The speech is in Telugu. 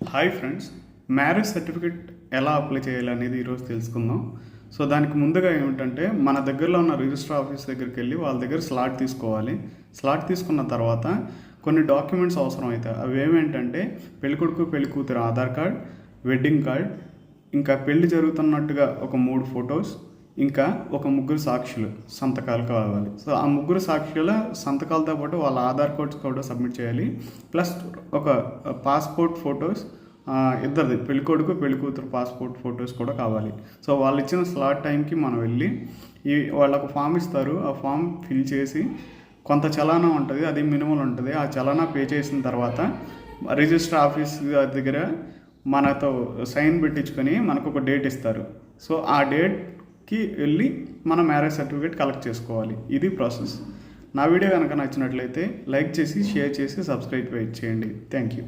హాయ్ ఫ్రెండ్స్, మ్యారేజ్ సర్టిఫికేట్ ఎలా అప్లై చేయాలి అనేది ఈరోజు తెలుసుకుందాం. సో దానికి ముందుగా ఏమిటంటే మన దగ్గరలో ఉన్న రిజిస్టర్ ఆఫీస్ దగ్గరికి వెళ్ళి వాళ్ళ దగ్గర స్లాట్ తీసుకోవాలి. స్లాట్ తీసుకున్న తర్వాత కొన్ని డాక్యుమెంట్స్ అవసరం అవుతాయి. అవి ఏమేంటంటే పెళ్ళికొడుకు పెళ్ళికూతురు ఆధార్ కార్డ్, వెడ్డింగ్ కార్డ్, ఇంకా పెళ్లి జరుగుతున్నట్టుగా ఒక 3 ఫొటోస్, ఇంకా ఒక 3 సాక్షులు సంతకాలు కావాలి. సో ఆ 3 సాక్షుల సంతకాలతో పాటు వాళ్ళ ఆధార్ కార్డ్స్ కూడా సబ్మిట్ చేయాలి. ప్లస్ ఒక పాస్పోర్ట్ ఫొటోస్, ఇద్దరిది పెళ్ళికొడుకు పెళ్ళికూతురు పాస్పోర్ట్ ఫొటోస్ కూడా కావాలి. సో వాళ్ళు ఇచ్చిన స్లాట్ టైంకి మనం వెళ్ళి వాళ్ళకు ఫామ్ ఇస్తారు. ఆ ఫామ్ ఫిల్ చేసి కొంత చలానా ఉంటుంది, అది మినిమం ఉంటుంది. ఆ చలానా పే చేసిన తర్వాత రిజిస్టర్ ఆఫీస్ దగ్గర మనతో సైన్ పెట్టించుకొని మనకు ఒక డేట్ ఇస్తారు. సో ఆ డేట్కి వెళ్ళి మన మ్యారేజ్ సర్టిఫికేట్ కలెక్ట్ చేసుకోవాలి. ఇది ప్రాసెస్. నా వీడియో కనుక నచ్చినట్లయితే లైక్ చేసి, షేర్ చేసి, సబ్స్క్రైబ్ చేయండి. Thank you.